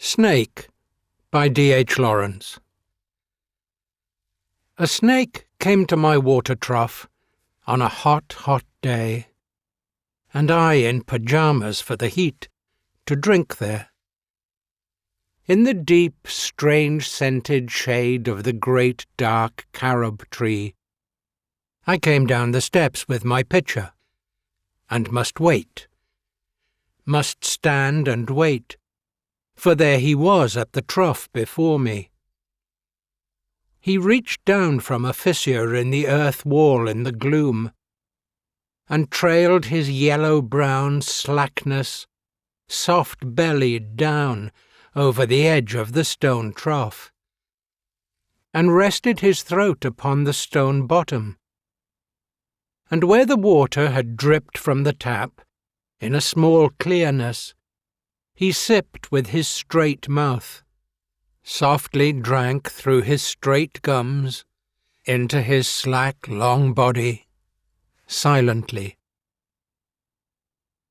Snake by D.H. Lawrence. A snake came to my water trough on a hot, hot day, and I in pyjamas for the heat, to drink there. In the deep, strange-scented shade of the great dark carob tree, I came down the steps with my pitcher, and must wait, must stand and wait, for there he was at the trough before me. He reached down from a fissure in the earth wall in the gloom, and trailed his yellow-brown slackness, soft-bellied down over the edge of the stone trough, and rested his throat upon the stone bottom. And where the water had dripped from the tap, in a small clearness, he sipped with his straight mouth, softly drank through his straight gums, into his slack long body, silently.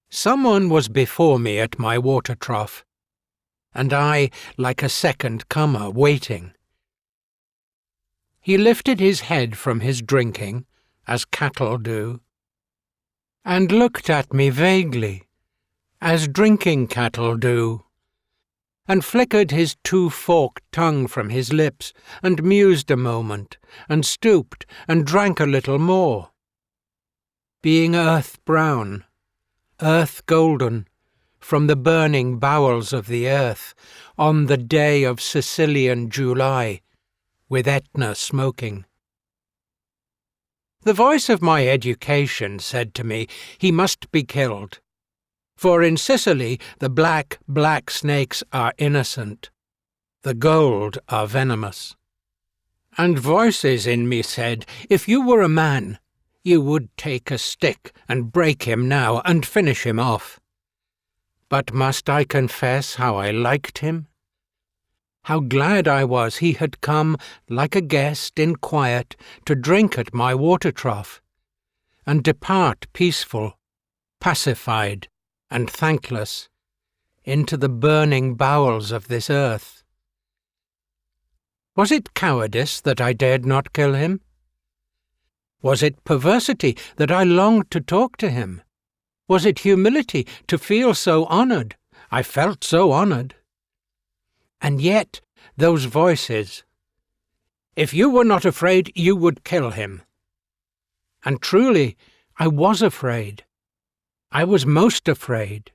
Someone was before me at my water trough, and I, like a second comer, waiting. He lifted his head from his drinking, as cattle do, and looked at me vaguely, as drinking cattle do, and flickered his two-forked tongue from his lips, and mused a moment, and stooped, and drank a little more. Being earth-brown, earth-golden, from the burning bowels of the earth, on the day of Sicilian July, with Etna smoking. The voice of my education said to me, he must be killed. For in Sicily the black snakes are innocent, the gold are venomous. And voices in me said, if you were a man, you would take a stick and break him now and finish him off. But must I confess how I liked him? How glad I was he had come, like a guest in quiet, to drink at my water trough, and depart peaceful, pacified, and thankless, into the burning bowels of this earth. Was it cowardice that I dared not kill him? Was it perversity that I longed to talk to him? Was it humility to feel so honoured? I felt so honoured. And yet, those voices, if you were not afraid, you would kill him. And truly, I was afraid. I was most afraid.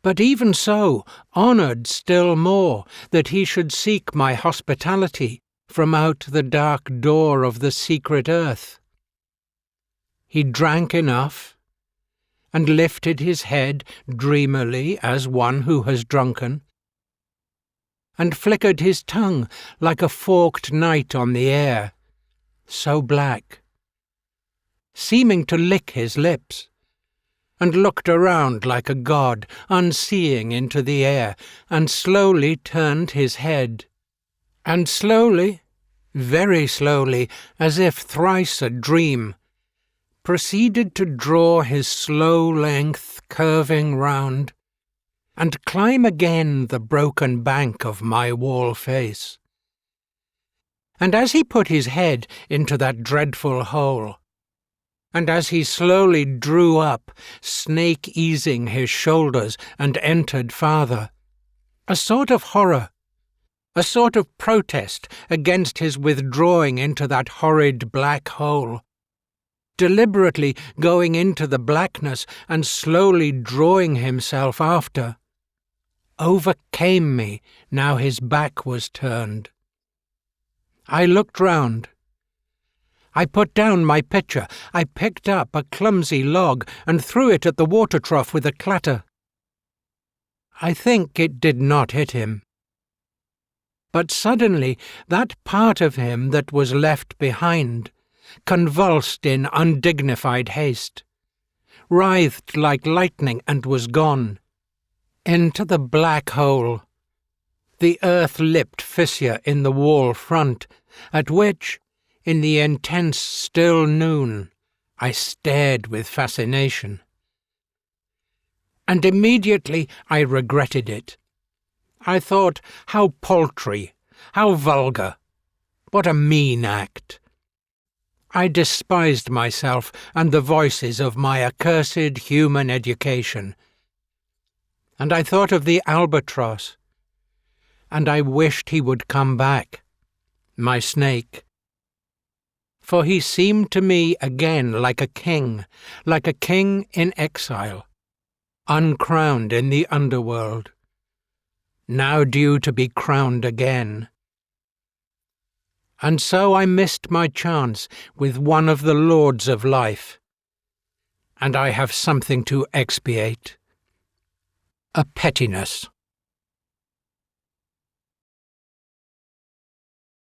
But even so, honoured still more that he should seek my hospitality from out the dark door of the secret earth. He drank enough, and lifted his head dreamily as one who has drunken, and flickered his tongue like a forked knight on the air, so black, seeming to lick his lips, and looked around like a god, unseeing into the air, and slowly turned his head, and slowly, very slowly, as if thrice a dream, proceeded to draw his slow length curving round, and climb again the broken bank of my wall face. And as he put his head into that dreadful hole, and as he slowly drew up, snake-easing his shoulders, and entered farther, a sort of horror, a sort of protest against his withdrawing into that horrid black hole, deliberately going into the blackness and slowly drawing himself after, overcame me now his back was turned. I looked round. I put down my pitcher, I picked up a clumsy log and threw it at the water trough with a clatter. I think it did not hit him. But suddenly that part of him that was left behind convulsed in undignified haste, writhed like lightning and was gone, into the black hole, the earth-lipped fissure in the wall front, at which, in the intense still noon, I stared with fascination. And immediately I regretted it, I thought, how paltry, how vulgar, what a mean act. I despised myself and the voices of my accursed human education. And I thought of the albatross, and I wished he would come back, my snake. For he seemed to me again like a king in exile, uncrowned in the underworld, now due to be crowned again. And so I missed my chance with one of the lords of life, and I have something to expiate. A pettiness.